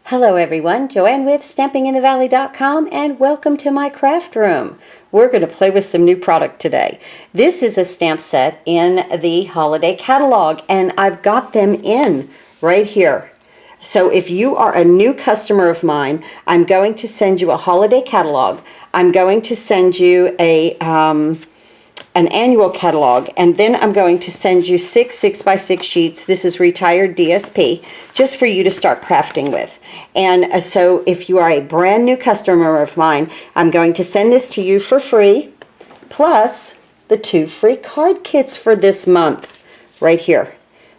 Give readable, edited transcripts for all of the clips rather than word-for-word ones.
Hello everyone, Joanne with StampingInTheValley.com and welcome to my craft room. We're going to play with some new product today. This is a stamp set in the holiday catalog and I've got them in right here. So if you are a new customer of mine, I'm going to send you a holiday catalog. I'm going to send you an annual catalog, and then I'm going to send you 6 6x6 sheets. This is retired DSP, just for you to start crafting with. And so if you are a brand new customer of mine, I'm going to send this to you for free, plus the 2 free card kits for this month, right here.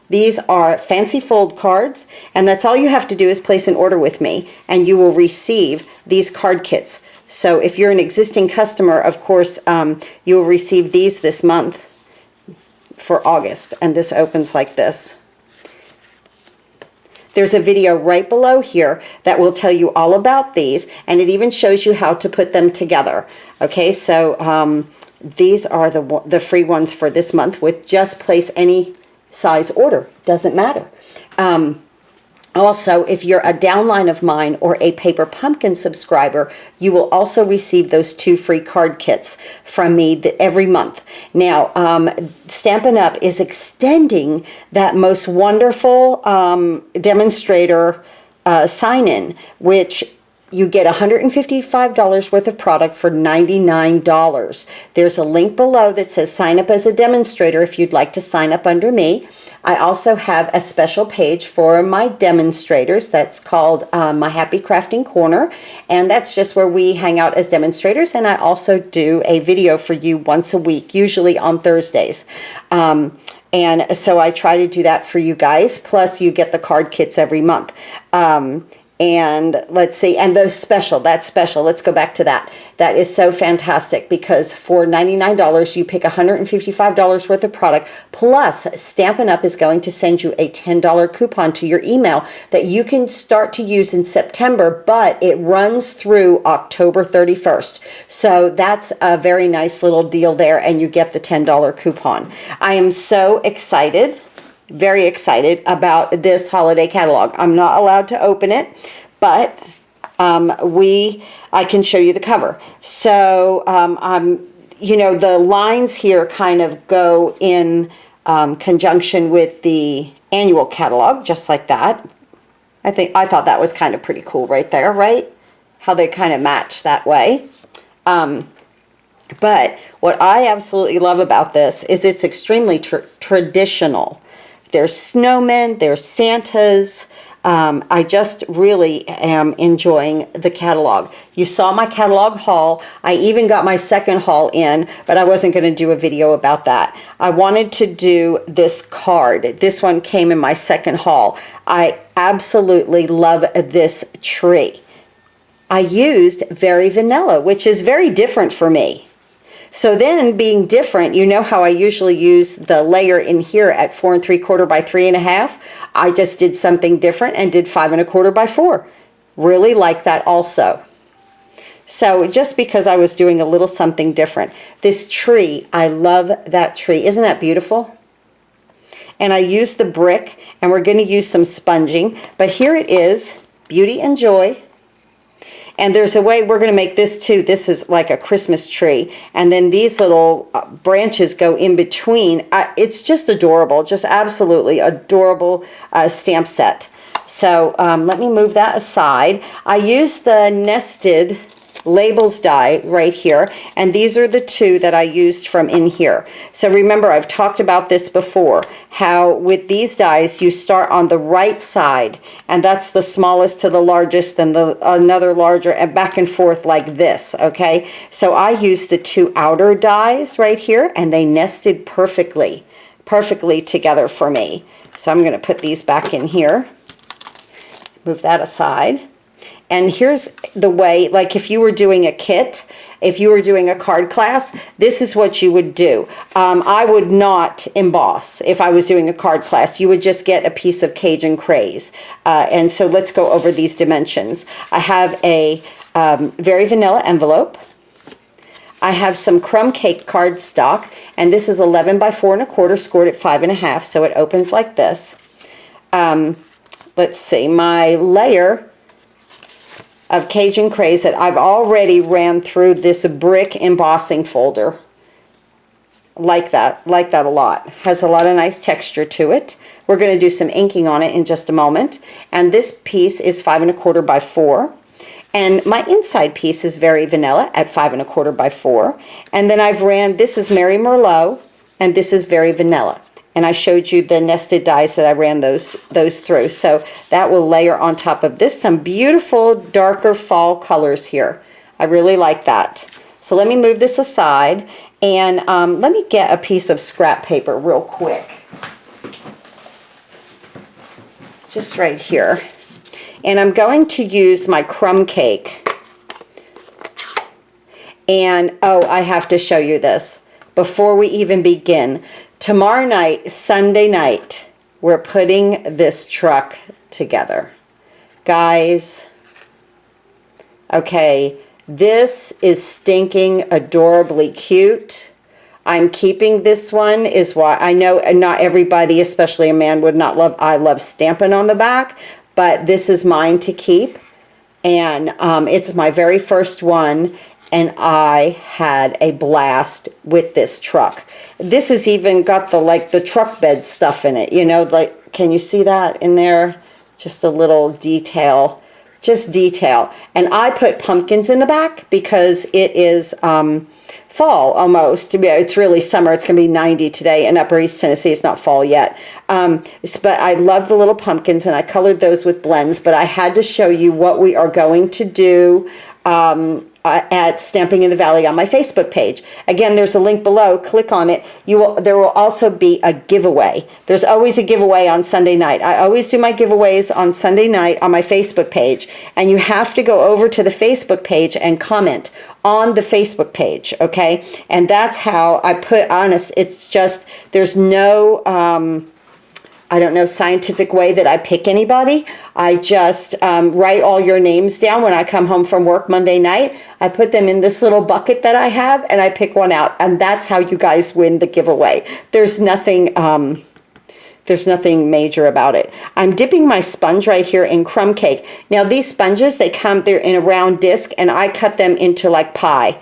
These are fancy fold cards, and that's all you have to do is place an order with me, and you will receive these card kits. So if you're an existing customer, of course, you will receive these this month for August, and this opens like this. There's a video right below here that will tell you all about these, and it even shows you how to put them together. Okay, so these are the free ones for this month with just place any size order. Doesn't matter. Also, if you're a downline of mine or a Paper Pumpkin subscriber, you will also receive those 2 free card kits from me every month. Now, Stampin' Up! Is extending that most wonderful demonstrator sign-in, which you get $155 worth of product for $99. There's a link below that says sign up as a demonstrator if you'd like to sign up under me. I also have a special page for my demonstrators that's called My Happy Crafting Corner, and that's just where we hang out as demonstrators, and I also do a video for you once a week, usually on Thursdays. And so I try to do that for you guys, plus you get the card kits every month. And let's see, and the special, that's special. Let's go back to that. That is so fantastic because for $99, you pick $155 worth of product, plus Stampin' Up! Is going to send you a $10 coupon to your email that you can start to use in September, but it runs through October 31st. So that's a very nice little deal there, and you get the $10 coupon. I am so excited. Very excited about this holiday catalog. I'm not allowed to open it, but I can show you the cover. So you know, the lines here kind of go in conjunction with the annual catalog, just like that. I thought that was kind of pretty cool right there, right? How they kind of match that way. But what I absolutely love about this is it's extremely traditional. There's snowmen, there's Santas. I just really am enjoying the catalog. You saw my catalog haul. I even got my second haul in, but I wasn't going to do a video about that. I wanted to do this card. This one came in my second haul. I absolutely love this tree. I used Very Vanilla, which is very different for me. So then, being different, you know how I usually use the layer in here at 4 3/4 by 3 1/2. I just did something different and did 5 1/4 by 4. Really like that also. So just because I was doing a little something different. This tree, I love that tree. Isn't that beautiful? And I used the brick, and we're going to use some sponging. But here it is, Beauty and Joy. And there's a way we're going to make this too. This is like a Christmas tree. And then these little branches go in between. It's just adorable. Just absolutely adorable stamp set. So let me move that aside. I used the nested labels die right here. And these are the 2 that I used from in here. So remember, I've talked about this before. How with these dies, you start on the right side. And that's the smallest to the largest, then another larger, and back and forth like this, okay? So I used the 2 outer dies right here, and they nested perfectly together for me. So I'm going to put these back in here. Move that aside. And here's the way, like if you were doing a kit, if you were doing a card class, this is what you would do. I would not emboss if I was doing a card class. You would just get a piece of Cajun Craze. And so let's go over these dimensions. I have a Very Vanilla envelope. I have some crumb cake cardstock, and this is 11 by 4 1/4, scored at 5 1/2, so it opens like this. Let's see, my layer of Cajun Craze that I've already ran through this brick embossing folder. Like that a lot. Has a lot of nice texture to it. We're going to do some inking on it in just a moment. And this piece is 5 1/4 by 4. And my inside piece is very vanilla at 5 1/4 by 4. And then I've ran, this is Mary Merlot, and this is very vanilla. And I showed you the nested dies that I ran those through. So that will layer on top of this. Some beautiful darker fall colors here. I really like that. So let me move this aside. And let me get a piece of scrap paper real quick. Just right here. And I'm going to use my crumb cake. And, oh, I have to show you this before we even begin. Tomorrow night, Sunday night, we're putting this truck together. Guys, okay, this is stinking adorably cute. I'm keeping this one, is why I know not everybody, especially a man, would not love, I love Stampin' on the back, but this is mine to keep. And it's my very first one, and I had a blast with this truck. This has even got the, like, the truck bed stuff in it, you know, like, can you see that in there? Just a little detail. Just detail. And I put pumpkins in the back because it is fall almost. It's really summer. It's going to be 90 today in Upper East Tennessee. It's not fall yet. But I love the little pumpkins, and I colored those with blends. But I had to show you what we are going to do at Stamping in the Valley on my Facebook page. Again, there's a link below. Click on it. There will also be a giveaway. There's always a giveaway on Sunday night. I always do my giveaways on Sunday night on my Facebook page, and you have to go over to the Facebook page and comment on the Facebook page, okay? And that's how I put honest. It's just, there's no I don't know, scientific way that I pick anybody. I just write all your names down when I come home from work Monday night. I put them in this little bucket that I have, and I pick one out. And that's how you guys win the giveaway. There's nothing major about it. I'm dipping my sponge right here in crumb cake. Now these sponges, they're in a round disc, and I cut them into like pie,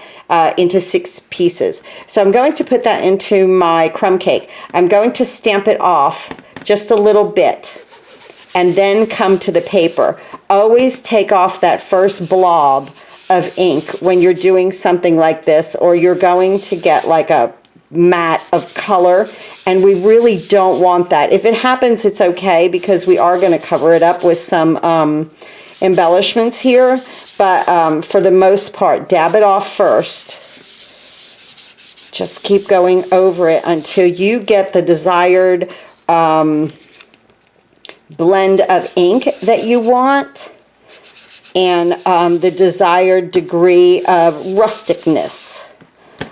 into 6 pieces. So I'm going to put that into my crumb cake. I'm going to stamp it off just a little bit and then come to the paper. Always take off that first blob of ink when you're doing something like this, or you're going to get like a mat of color, and we really don't want that. If it happens, it's okay, because we are going to cover it up with some embellishments here, but for the most part, dab it off first. Just keep going over it until you get the desired blend of ink that you want, and the desired degree of rusticness,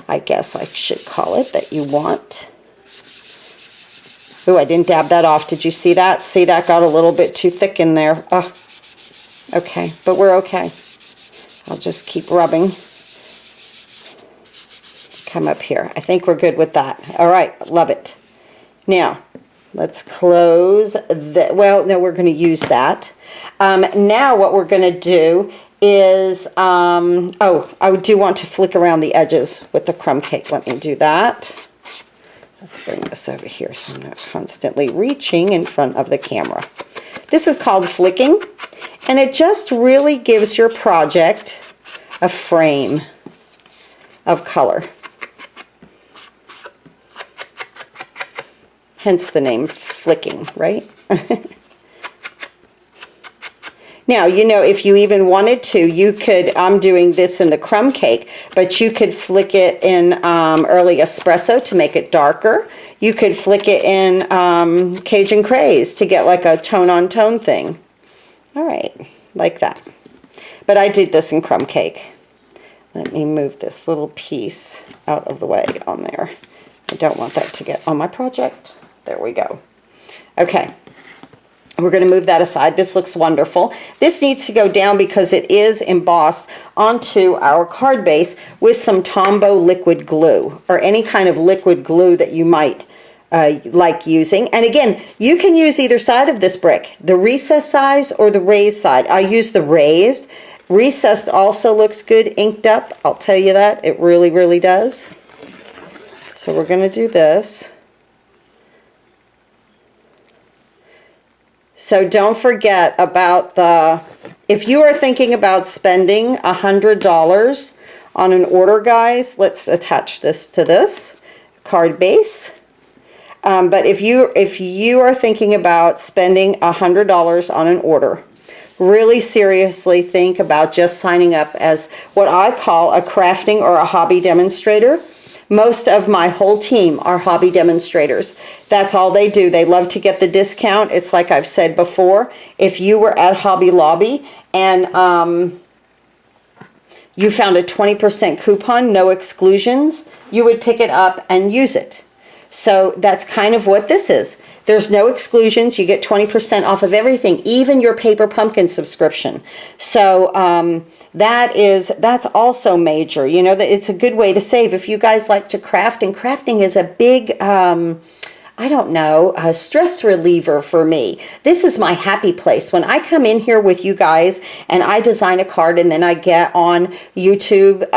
I guess I should call it, that you want. Oh, I didn't dab that off. Did you see that? See, that got a little bit too thick in there. Oh, okay, but we're okay. I'll just keep rubbing. Come up here. I think we're good with that. All right, love it. Now, let's close the, well, no, we're going to use that. Now what we're going to do is, oh, I do want to flick around the edges with the crumb cake. Let me do that. Let's bring this over here so I'm not constantly reaching in front of the camera. This is called flicking, and it just really gives your project a frame of color. Hence the name flicking, right? Now, you know, if you even wanted to, you could, I'm doing this in the crumb cake, but you could flick it in early espresso to make it darker. You could flick it in Cajun Craze to get like a tone-on-tone thing. All right, like that. But I did this in crumb cake. Let me move this little piece out of the way on there. I don't want that to get on my project. There we go. Okay. We're going to move that aside. This looks wonderful. This needs to go down because it is embossed onto our card base with some Tombow liquid glue, or any kind of liquid glue that you might like using. And again, you can use either side of this brick, the recessed size or the raised side. I use the raised. Recessed also looks good inked up. I'll tell you that. It really, really does. So we're going to do this. So don't forget about if you are thinking about spending $100 on an order, guys, let's attach this to this card base. But if you are thinking about spending $100 on an order, really seriously think about just signing up as what I call a crafting or a hobby demonstrator. Most of my whole team are hobby demonstrators. That's all they do. They love to get the discount. It's like I've said before, if you were at Hobby Lobby and you found a 20% coupon, no exclusions, you would pick it up and use it. So that's kind of what this is. There's no exclusions. You get 20% off of everything, even your Paper Pumpkin subscription. So that's also major. You know, that it's a good way to save if you guys like to craft, and crafting is a big I don't know, a stress reliever for me. This is my happy place. When I come in here with you guys and I design a card and then I get on YouTube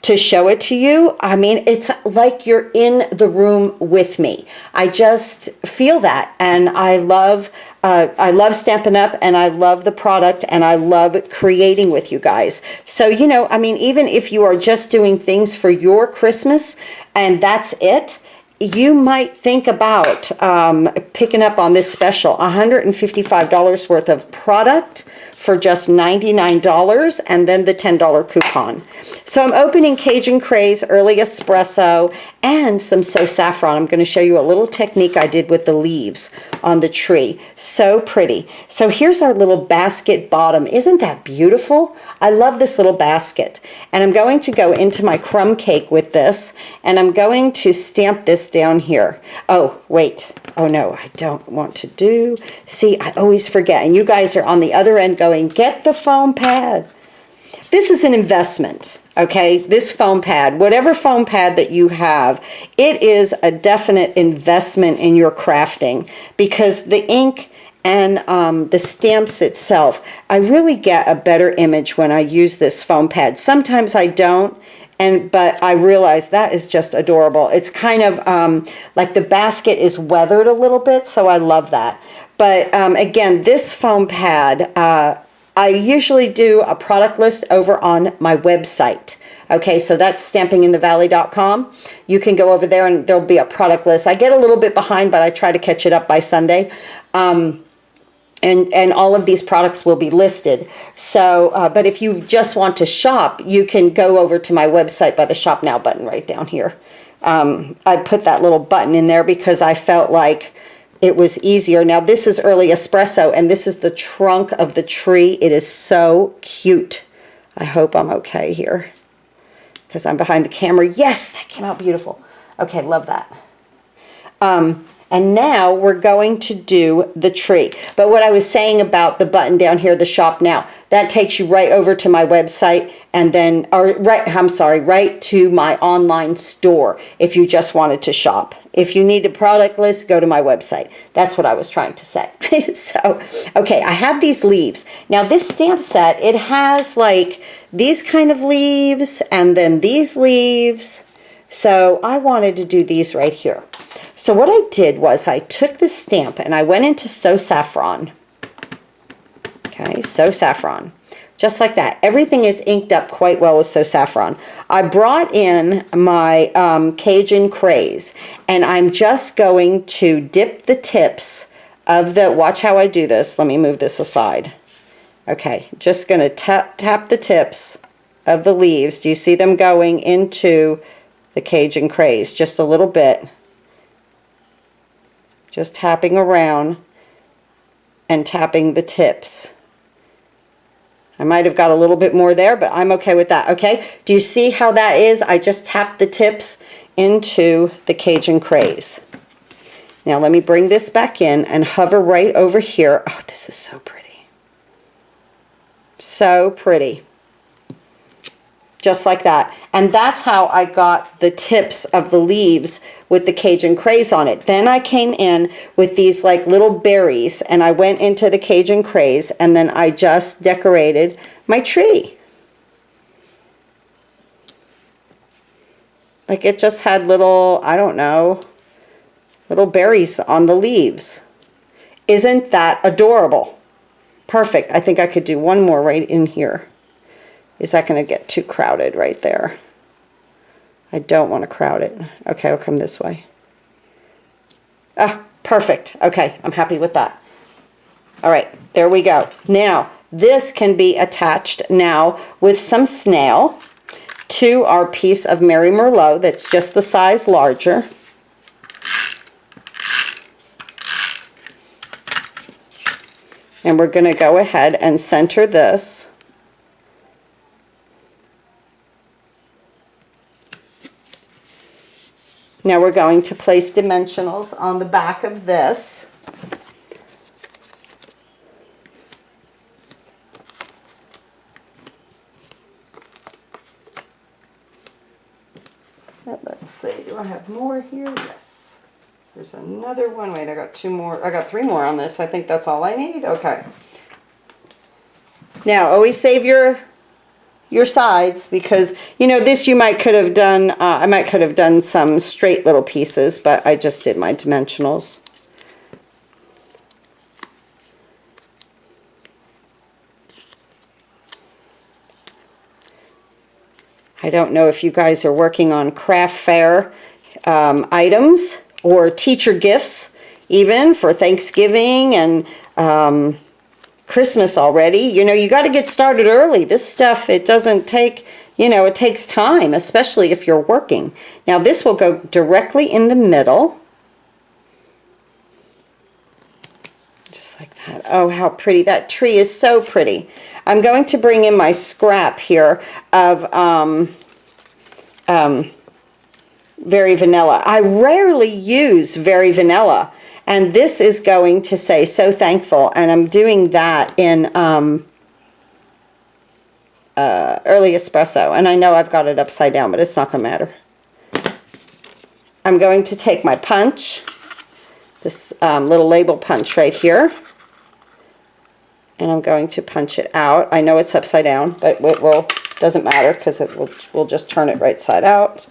to show it to you, I mean, it's like you're in the room with me. I just feel that, and I love Stampin' Up, and I love the product, and I love creating with you guys. So, you know, I mean, even if you are just doing things for your Christmas and that's it, you might think about picking up on this special $155 worth of product for just $99, and then the $10 coupon. So I'm opening Cajun Craze, Early Espresso, and some So Saffron. I'm going to show you a little technique I did with the leaves on the tree. So pretty. So here's our little basket bottom. Isn't that beautiful? I love this little basket. And I'm going to go into my crumb cake with this, and I'm going to stamp this down here. Oh, wait. Oh no, I don't want to do. See, I always forget. And you guys are on the other end going, get the foam pad. This is an investment, okay? This foam pad, whatever foam pad that you have, it is a definite investment in your crafting, because the ink and the stamps itself, I really get a better image when I use this foam pad. Sometimes I don't. But I realize that is just adorable. It's kind of like the basket is weathered a little bit, so I love that. But again, this foam pad, I usually do a product list over on my website. Okay, so that's stampinginthevalley.com. You can go over there and there'll be a product list. I get a little bit behind, but I try to catch it up by Sunday. And all of these products will be listed. So, but if you just want to shop, you can go over to my website by the Shop Now button right down here. I put that little button in there because I felt like it was easier. Now this is Early Espresso, and this is the trunk of the tree. It is so cute. I hope I'm okay here because I'm behind the camera. Yes, that came out beautiful. Okay, love that. And now we're going to do the tree. But what I was saying about the button down here, the Shop Now, that takes you right over to my website, and then, right to my online store if you just wanted to shop. If you need a product list, go to my website. That's what I was trying to say. So, okay, I have these leaves. Now this stamp set, it has like these kind of leaves and then these leaves. So I wanted to do these right here. So what I did was I took the stamp and I went into So Saffron. Okay, So Saffron. Just like that. Everything is inked up quite well with So Saffron. I brought in my Cajun Craze, and I'm just going to dip the tips of the, watch how I do this. Let me move this aside. Okay, just going to tap the tips of the leaves. Do you see them going into the Cajun Craze? Just a little bit. Just tapping around and tapping the tips. I might have got a little bit more there, but I'm okay with that, okay? Do you see how that is? I just tapped the tips into the Cajun Craze. Now let me bring this back in and hover right over here. Oh, this is so pretty. So pretty. just like that. And that's how I got the tips of the leaves with the Cajun craze on it. Then I came in with these like little berries, and I went into the Cajun craze, and then I just decorated my tree. Like it just had little, I don't know, little berries on the leaves. Isn't that adorable? Perfect. I think I could do one more right in here. Is that going to get too crowded right there? I don't want to crowd it. Okay, I'll come this way. Ah, perfect. Okay, I'm happy with that. All right, there we go. Now, this can be attached now with some snail to our piece of Mary Merlot that's just the size larger. And we're going to go ahead and center this. Now we're going to place dimensionals on the back of this. Let's see, do I have more here? Yes. There's another one. Wait, I got two more. I got three more on this. I think that's all I need. Okay. Now, always save your sides, because, you know, this you might could have done, I might could have done some straight little pieces, but I just did my dimensionals. I don't know if you guys are working on craft fair items or teacher gifts, even for Thanksgiving and Christmas already. You know, you got to get started early. This stuff, it doesn't take, you know, it takes time, especially if you're working. Now this will go directly in the middle. Just like that. Oh, how pretty. That tree is so pretty. I'm going to bring in my scrap here of Very Vanilla. I rarely use Very Vanilla, and this is going to say So Thankful, and I'm doing that in Early Espresso, and I know I've got it upside down, but it's not going to matter. I'm going to take my punch, this little label punch right here, and I'm going to punch it out. I know it's upside down, but it will, doesn't matter, because we'll just turn it right side out.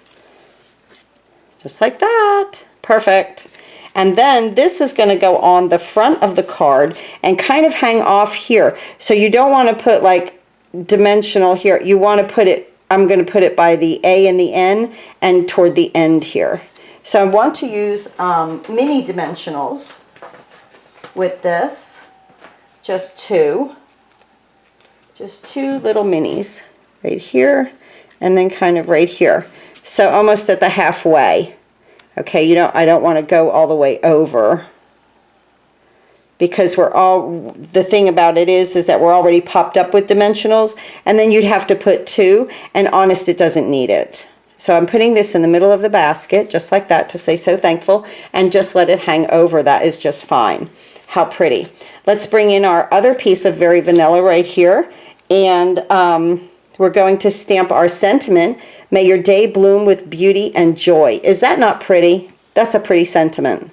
Just like that. Perfect. And then this is going to go on the front of the card and kind of hang off here. So you don't want to put like dimensional here. You want to put it, I'm going to put it by the A and the N and toward the end here. So I want to use mini dimensionals with this. Just two little minis right here, and then kind of right here. So almost at the halfway. Okay, I don't want to go all the way over, because the thing about it is that we're already popped up with dimensionals, and then you'd have to put two, and honest, it doesn't need it. So I'm putting this in the middle of the basket, just like that, to say So Thankful, and just let it hang over. That is just fine. How pretty. Let's bring in our other piece of Very Vanilla right here, and we're going to stamp our sentiment, May your day bloom with beauty and joy. Is that not pretty? That's a pretty sentiment.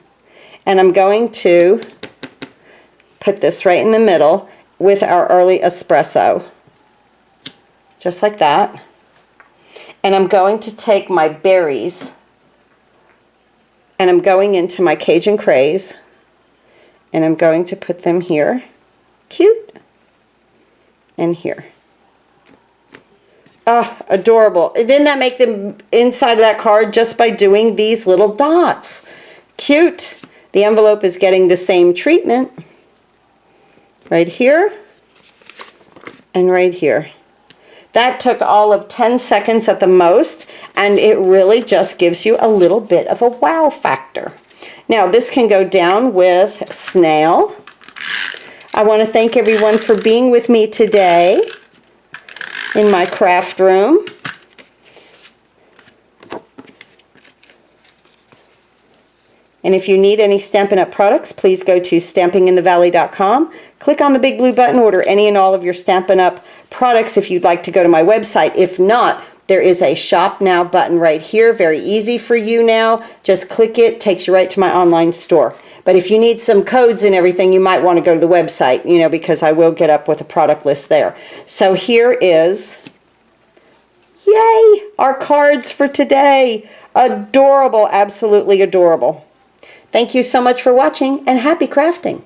And I'm going to put this right in the middle with our Early Espresso. Just like that. And I'm going to take my berries, and I'm going into my Cajun Craze, and I'm going to put them here. Cute. And here. Oh, adorable. Didn't that make the inside of that card just by doing these little dots? Cute. The envelope is getting the same treatment. Right here. And right here. That took all of 10 seconds at the most, and it really just gives you a little bit of a wow factor. Now, this can go down with snail. I want to thank everyone for being with me today in my craft room. And if you need any Stampin' Up! Products, please go to stampinginthevalley.com. Click on the big blue button, order any and all of your Stampin' Up! products if you'd like to go to my website. If not, there is a Shop Now button right here. Very easy for you now. Just click it, takes you right to my online store. But if you need some codes and everything, you might want to go to the website, you know, because I will get up with a product list there. So here is, yay, our cards for today. Adorable, absolutely adorable. Thank you so much for watching, and happy crafting.